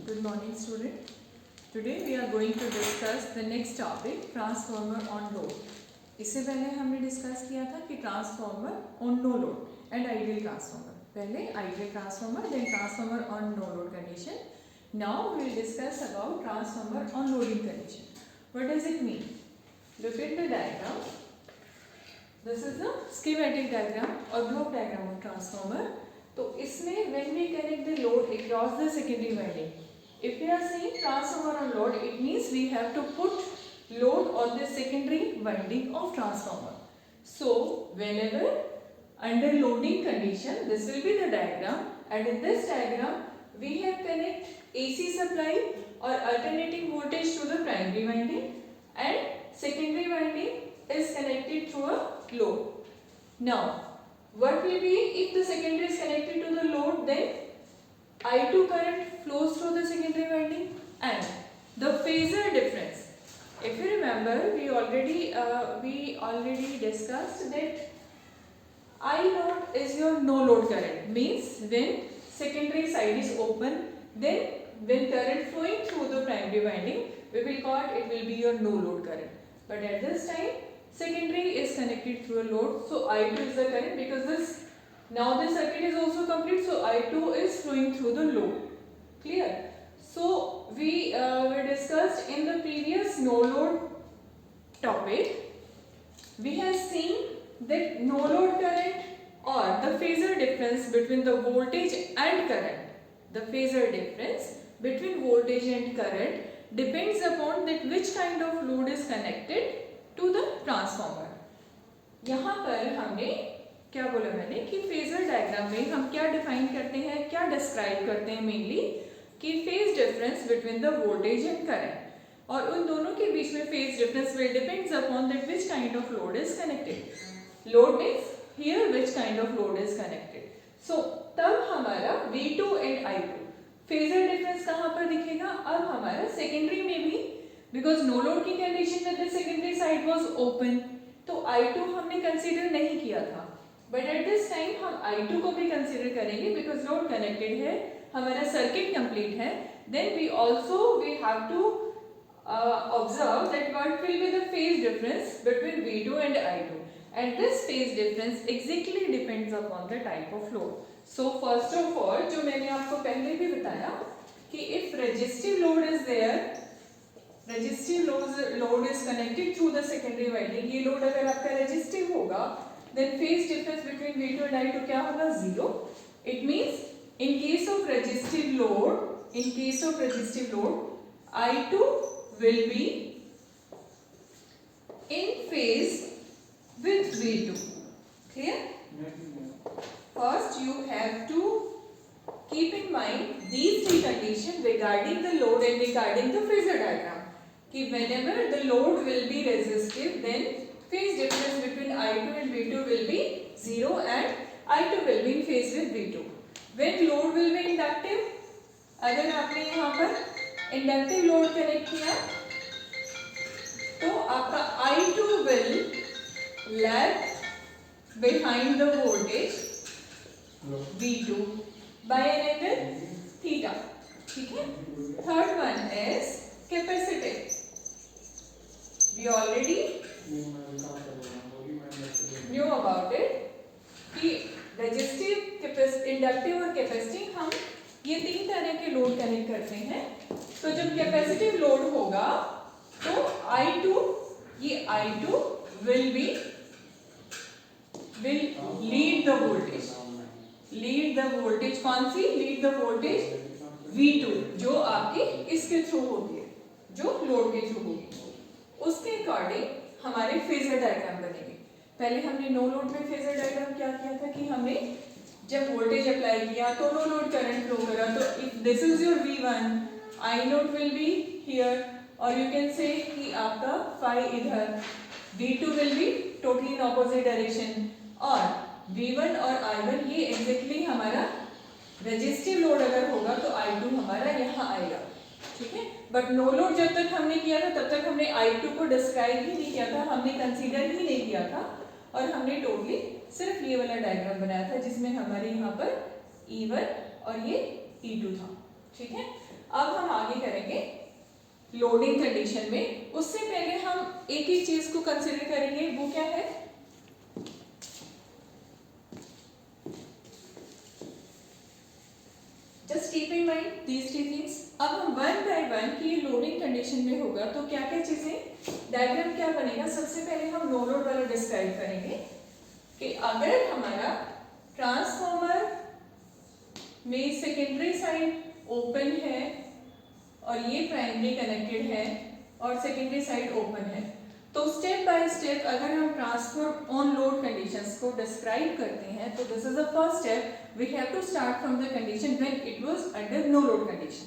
Good morning, student. Today we are going to discuss the next topic, transformer on load. इससे पहले हमने discuss किया था कि transformer on no load and ideal transformer. पहले ideal transformer, then transformer on no load condition. Now we will discuss about transformer on loading condition. What does it mean? Look at the diagram. This is the schematic diagram और block diagram of transformer. तो इसमें when we connect the load across the secondary winding, if we are saying transformer on load, it means we have to put load on the secondary winding of transformer. So whenever under loading condition, this will be the diagram, and in this diagram we have connect AC supply or alternating voltage to the primary winding, and secondary winding is connected through a load. Now what will be if the secondary is connected to the load? Then I2 current flows through the secondary winding, and the phasor difference. If you remember, we already discussed that I naught is your no load current. Means when secondary side is open, then when current flowing through the primary winding, we will call it will be your no load current. But at this time, secondary is connected through a load, so I2 is the current, because this now the circuit is also complete, so I2 is flowing through the load. Clear? So we discussed in the previous no load topic, we have seen that no load current or the phasor difference between the voltage and current, the phasor difference between voltage and current depends upon that which kind of load is connected to the transformer. यहाँ पर हमने क्या बोला मैंने कि phasor diagram में हम क्या डिफाइन करते हैं, क्या डिस्क्राइब करते हैं मेनली कि phase difference between the voltage and current, और उन दोनों के बीच में phase difference will depends upon that which kind of load is connected. Load means here which kind of load is connected. So तब हमारा V2 and I2 phasor difference कहाँ पर दिखेगा? अब हमारा सेकेंडरी में भी, because no load की कंडीशन में the secondary side was open, तो I2 हमने कंसीडर नहीं किया था, but at this time हम I2 को भी कंसीडर करेंगे because load connected है, हमारा सर्किट कंप्लीट है. then we have to observe that what will be the phase difference between V2 and I2, and this phase difference exactly depends upon the type of load. So first of all, जो मैंने आपको पहले भी बताया कि if resistive load is there, resistive load is connected through the secondary winding. ये load अगर आपका रेजिस्टिव होगा, then phase difference between V2 and I2 क्या होगा? Zero. It means in case of resistive load I2 will be in phase with V2. Clear? First you have to keep in mind these three conditions regarding the load and regarding the phasor diagram. कि whenever the load will be resistive, then phase difference between I2 and V2 will be zero, and I2 will be in phase with V2. When load will be inductive, अगर आपने यहाँ पर inductive load connect किया तो आपका I2 will lag behind the voltage V2 by an angle theta. ठीक है? Third one is capacitive. We already knew about it कि रेजिस्टिव, इंडक्टिव और कैपेसिटिव, हम ये तीन तरह के लोड कनेक्ट करते हैं. तो जब कैपेसिटिव लोड होगा तो I2 will lead the voltage. Lead the voltage कौन सी? लीड द वोल्टेज V2 जो आपके इसके थ्रू होगी, जो लोड के थ्रू होगी. उसके अकॉर्डिंग हमारे फेजर डायग्राम बनेंगे. पहले हमने नो लोड में फेजर डायग्राम क्या किया था कि हमने जब वोल्टेज अप्लाई किया तो नो लोड करंट फ्लो करा. तो if this is your V1, I note will be here, और यू कैन से कि आपका फाई इधर, V2 will be totally in opposite direction, और V1 और I1 ये एग्जैक्टली हमारा रेजिस्टिव लोड अगर होगा तो I2 हमारा यहाँ आएगा. ठीक है? बट नो लोड जब तक हमने किया था तब तक हमने I2 को डिस्क्राइब ही नहीं किया था, हमने कंसीडर ही नहीं किया था, और हमने टोटली सिर्फ ये वाला डायग्राम बनाया था जिसमें हमारे यहाँ पर E1 और ये E2 था. ठीक है? अब हम आगे करेंगे लोडिंग कंडीशन में। उससे पहले हम एक ही चीज को कंसिडर करेंगे, वो क्या है, just keep in mind these three things. अब हम वन बाय वन की लोडिंग कंडीशन में होगा तो क्या क्या चीजें, डायग्राम क्या बनेगा। सबसे पहले हम नो लोड वाला डिस्क्राइब करेंगे कि अगर हमारा ट्रांसफॉर्मर में सेकेंडरी साइड ओपन है और ये प्राइमरी कनेक्टेड है और सेकेंडरी साइड ओपन है, तो स्टेप बाय स्टेप अगर हम ट्रांसफॉर्म ऑन लोड कंडीशंस को डिस्क्राइब करते हैं तो this is the first step. We have to start from the condition when it was under no load condition.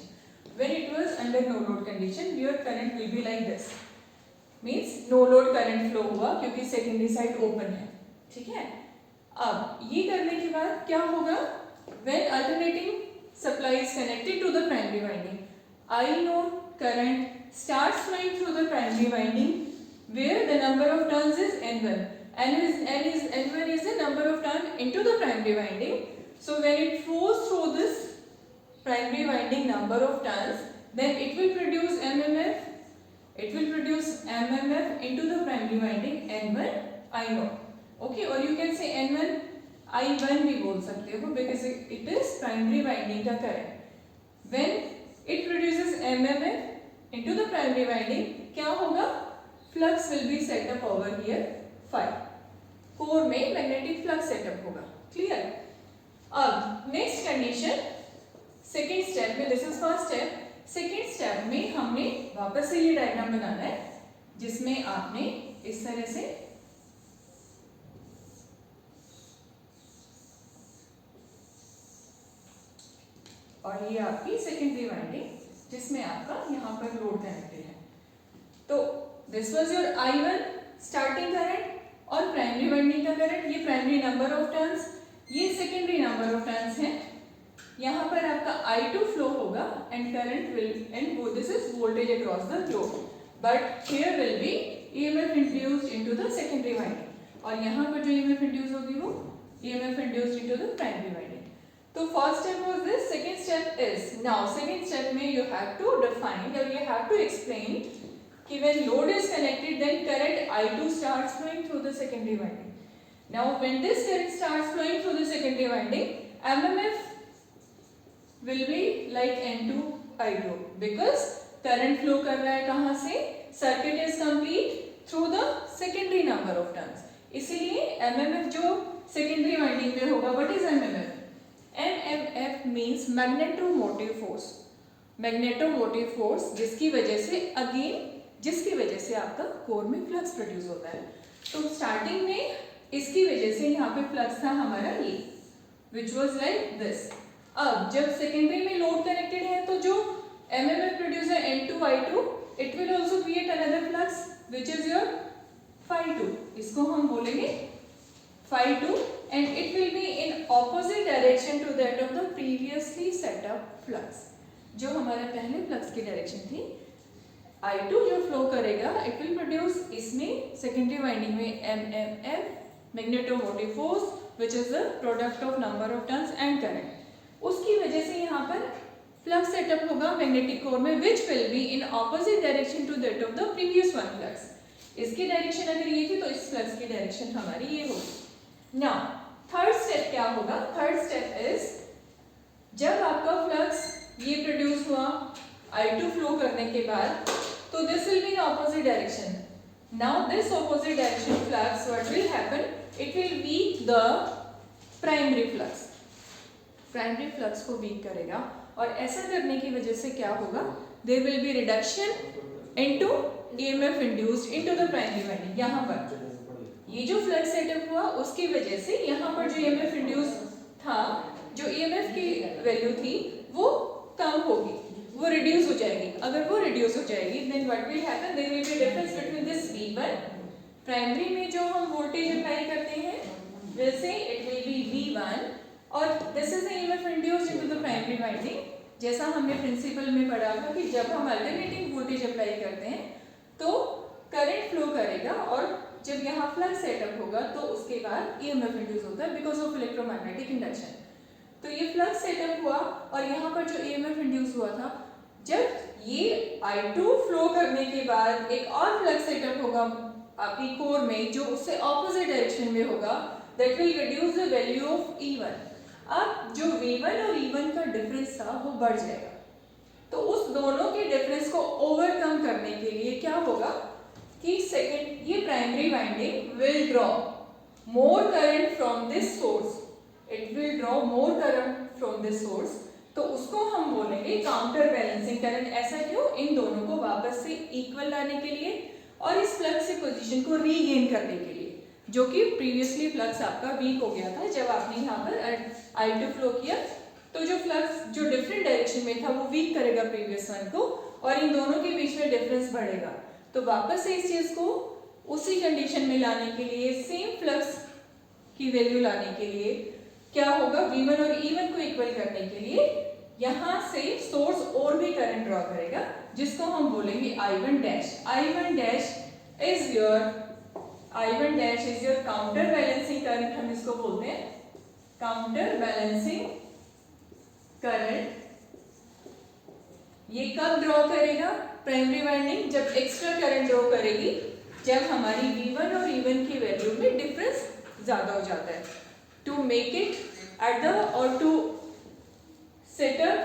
When it was under no load condition your current will be like this, means no load current flow हुआ क्योंकि secondary side open है, ठीक है। अब ये करने के बाद क्या होगा, when alternating supply is connected to the primary winding, I node current starts flowing through the primary winding where the number of turns is N1. N1 is the number of turns into the primary winding. So when it flows through this primary winding number of turns, then it will produce MMF. It will produce MMF into the primary winding N1 I node. Okay, or you can say N1 I1 भी बोल सकते हो because it is primary winding का current. When it produces MMF into the primary winding, क्या होगा, flux will be set up over here phi, core में magnetic flux setup होगा, clear. अब नेक्स्ट कंडीशन सेकेंड स्टेप में, this is first step, second step में हमने वापस से ये डायग्राम बनाना है जिसमें आपने इस तरह से और ये आपकी सेकेंडरी वाइंडिंग जिसमें आपका यहाँ पर लोड कनेक्टेड है। तो this was your I1 starting current और प्राइमरी वाइंडिंग का करंट, ये प्राइमरी नंबर ऑफ टर्न्स, ये सेकेंडरी नंबर ऑफ टर्न्स है। यहाँ पर आपका I2 फ्लो होगा and current will and this is voltage across the load, but here will be EMF induced into the secondary winding, और यहाँ पर जो EMF इंड्यूस होगी वो EMF induced into the primary winding. तो first step was this, second step is, now second step में you have to define और you have to explain कि when load is connected then current I2 starts flowing through the secondary winding. Now when this current starts flowing through the secondary winding, MMF will be like N2 I2 because current flow कर रहा है कहाँ से, circuit is complete through the secondary number of turns, इसीलिए MMF जो secondary winding में होगा, what is MMF? MMF means magnetomotive force, magnetomotive force जिसकी वजह से आपका कोर में फ्लक्स प्रोड्यूस होता है। तो स्टार्टिंग में इसकी वजह से यहाँ पे फ्लक्स था हमारा ये, विच वॉज लाइक दिस। अब जब सेकेंडरी में लोड कनेक्टेड है तो जो MMF प्रोड्यूस है N2 I2, it will also create another flux which is your phi2, इसको हम बोलेंगे phi2 and it will be in opposite direction to that of the previously set up flux। जो हमारा पहले फ्लक्स की direction थी, I2 जो flow करेगा it will produce इसमें सेकेंडरी वाइंडिंग में MMF magnetomotive force which is the product of number of turns and current, उसकी वजह से यहाँ पर फ्लक्स सेटअप होगा मैग्नेटिक कोर में which will be in opposite direction to that of the previous one flux। इसकी direction अगर ये थी तो इस फ्लक्स की डायरेक्शन हमारी ये होगी। नाउ थर्ड स्टेप क्या होगा, थर्ड स्टेप इज जब आपका फ्लक्स ये प्रोड्यूस हुआ I2 फ्लो करने के बाद, तो this will be in opposite direction. Now this opposite direction flux what will happen, it will weak the primary flux, primary flux को वीक करेगा, और ऐसा करने की वजह से क्या होगा, there will be reduction into EMF induced into the primary winding. यहाँ पर ये जो फ्लक्स सेटअप हुआ उसकी वजह से यहाँ पर जो EMF इंड्यूस था, जो EMF की वैल्यू थी वो कम होगी, वो रिड्यूस हो जाएगी। अगर वो रिड्यूस हो जाएगी then what will happen, there will be difference between this V1, primary में जो हम वोल्टेज अप्लाई करते हैं will say it will B V1, और this is the EMF induced into the primary winding. जैसा हमने प्रिंसिपल में पढ़ा था कि जब हम अल्टरनेटिंग वोल्टेज अप्लाई करते हैं तो करंट फ्लो करेगा, और जब यहाँ फ्लक्स सेटअप होगा तो उसके बाद EMF इंड्यूस होता है बिकॉज ऑफ इलेक्ट्रोमैग्नेटिक इंडक्शन। तो ये फ्लक्स सेटअप हुआ और यहाँ पर जो EMF इंड्यूस हुआ था जब ये I2 फ्लो करने के बाद एक और फ्लक्स सेटअप होगा आपकी कोर में जो उससे ऑपोजिट डायरेक्शन में होगा, that will reduce the value of E1। अब जो V1 और E1 का डिफरेंस था वो बढ़ जाएगा, तो उस दोनों के डिफरेंस को ओवरकम करने के लिए क्या होगा कि सेकेंड ये primary winding will draw more current from this source, it will draw more current from this source, तो उसको हम बोलेंगे काउंटर बैलेंसिंग करंट। ऐसा क्यों? इन दोनों को वापस से इक्वल लाने के लिए और इस फ्लक्स की पोजीशन को रीगेन करने के लिए, जो कि प्रीवियसली फ्लक्स आपका वीक हो गया था जब आपने यहाँ पर I2 फ्लो किया, तो जो फ्लक्स जो डिफरेंट डायरेक्शन में था वो वीक करेगा प्रीवियस वन को और इन दोनों के बीच में डिफरेंस बढ़ेगा। तो वापस से इस चीज को उसी कंडीशन में लाने के लिए, सेम फ्लक्स की वैल्यू लाने के लिए क्या होगा, V1 और E1 को इक्वल करने के लिए यहां से सोर्स और भी करंट ड्रॉ करेगा, जिसको हम बोलेंगे I1 dash. I1 dash is your counter balancing current, हम इसको बोलते हैं काउंटर बैलेंसिंग करंट। ये कब ड्रॉ करेगा प्राइमरी वाइंडिंग? जब एक्स्ट्रा करंट ड्रॉ करेगी, जब हमारी V1 और E1 की वैल्यू में डिफरेंस ज्यादा हो जाता है। To make it at the और टू सेटअप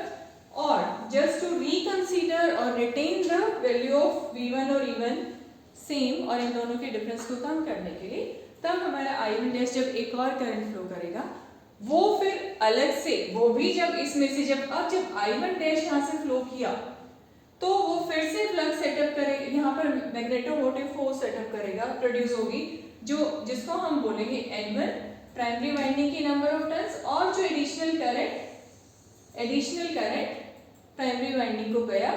और जस्ट टू रिकंसीडर और retain the value of V1 और E1 सेम और इन दोनों के डिफरेंस को कम करने के लिए, तब हमारा I1 डैश जब एक और करंट फ्लो करेगा वो फिर अलग से, वो भी जब इसमें से जब I1 डैश यहाँ से फ्लो किया तो वो फिर से फ्लक्स सेटअप करेगा, यहाँ पर मैग्नेटोमोटिव फोर्स सेटअप करेगा, प्रोड्यूस होगी, जो जिसको हम बोलेंगे N1 प्राइमरी वाइंडिंग की नंबर ऑफ टर्न्स, और जो एडिशनल करंट प्राइमरी वाइंडिंग को गया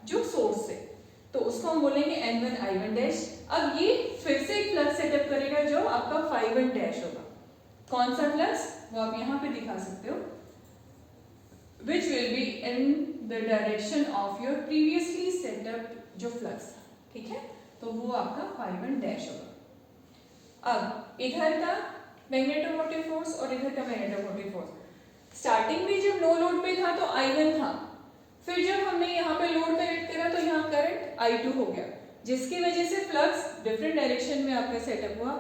जो सोर्स से, तो उसको हम बोलेंगे N1 I1 डैश। अब ये फिर से एक फ्लक्स सेटअप करेगा जो आपका Φ1 डैश होगा। कौन सा फ्लक्स? वो आप यहाँ पे दिखा सकते हो, which will be in the direction of your previously set up जो फ्लक्स, ठीक है, तो वो आपका Φ1 डैश होगा। अब इधर का मैग्नेटोमोटिव फोर्स और इधर का मैग्नेटोमोटिव फोर्स, स्टार्टिंग में जब नो लोड पे था तो I1 था, फिर जब हमने यहाँ पे लोड कनेक्ट करा तो यहाँ करंट I2 हो गया, जिसकी वजह से फ्लक्स डिफरेंट डायरेक्शन में आपका सेटअप हुआ।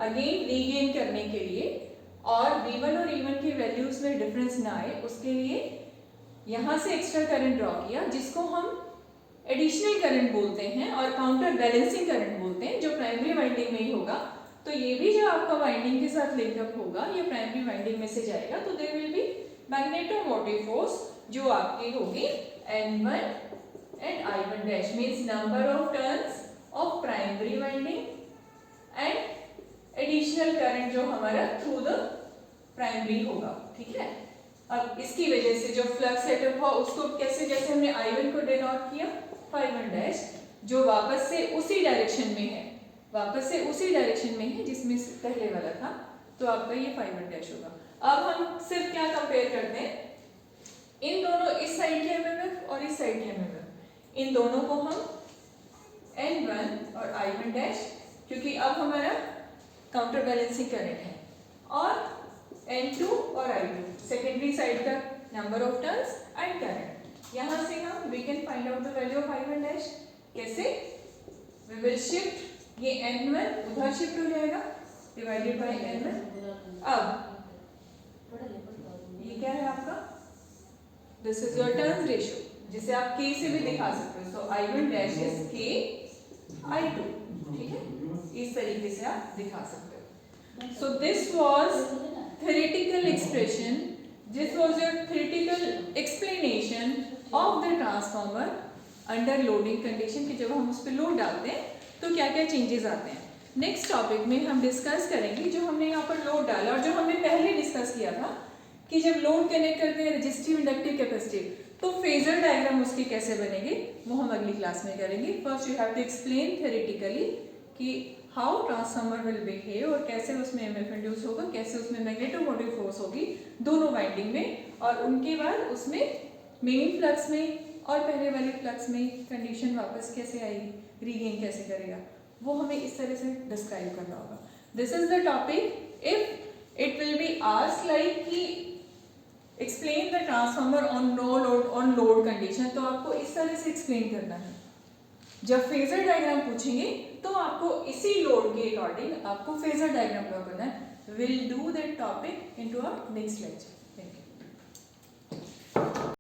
अगेन रीगेन करने के लिए और V1 और E1 की वैल्यूज में डिफरेंस ना आए उसके लिए यहाँ से एक्स्ट्रा करंट ड्रॉ किया, जिसको हम एडिशनल करंट बोलते हैं और काउंटर बैलेंसिंग करंट बोलते हैं, जो प्राइमरी वाइंडिंग में ही होगा। तो ये भी जो आपका वाइंडिंग के साथ लिंकअप होगा, ये प्राइमरी वाइंडिंग में से जाएगा, तो there will be magnetomotive force जो आपकी होगी N1 and I1 dash, means number of turns of primary winding and additional current जो हमारा थ्रू द प्राइमरी होगा, ठीक है। अब इसकी वजह से जो फ्लक्स सेटअप हुआ उसको कैसे, जैसे हमने I1 को डिनोट किया Φ1 डैश, जो वापस से उसी डायरेक्शन में है जिसमें पहले वाला था, तो आपका ये Φ1 डैश होगा। अब हम सिर्फ क्या कंपेयर करते हैं, इन दोनों, इस साइड के MMF और इस साइड के MMF, इन दोनों को हम N1 और I1 डैश, क्योंकि अब हमारा काउंटर बैलेंसिंग करंट है, और N2 और I2 सेकेंडरी साइड का number of turns and current. यहाँ से हम we can find out the value of I1 dash. कैसे? वी विल शिफ्ट ये N1 उधर शिफ्ट हो जाएगा डिवाइडेड बाय N1। अब ये क्या है आपका, this is your turns ratio, जिसे आप K से भी दिखा सकते हो। सो I1 dash is K I2, ठीक है, इस तरीके से आप दिखा सकते हो। So this was theoretical expression, this was your theoretical explanation of the transformer under loading condition, कि जब हम उस पर लोड डालते हैं तो क्या क्या चेंजेस आते हैं। नेक्स्ट टॉपिक में हम डिस्कस करेंगे जो हमने यहाँ पर लोड डाला और जो हमने पहले डिस्कस किया था कि जब लोड कनेक्ट करते हैं रेजिस्टिव, इंडक्टिव, कैपेसिटिव, तो फेजर डायग्राम उसके कैसे बनेंगे वो हम अगली क्लास में करेंगे। First you have to explain theoretically कि हाउ ट्रांसफार्मर विल बिहेव और कैसे उसमें एमएफ इंड्यूस होगा, कैसे उसमें मैग्नेटोमोटिव फोर्स होगी दोनों वाइंडिंग में, और उनके बाद उसमें मेन फ्लक्स में और पहले वाले फ्लक्स में कंडीशन वापस कैसे आएगी, रीगेन कैसे करेगा, वो हमें इस तरह से डिस्क्राइब करना होगा। This is the topic. If it will be asked like कि explain the transformer on no load on load condition, तो आपको इस तरह से एक्सप्लेन करना है। जब फेजर डायग्राम पूछेंगे तो आपको इसी लोड के अकॉर्डिंग आपको फेजर डायग्राम ड्रॉ करना है। Will do that topic into our next lecture.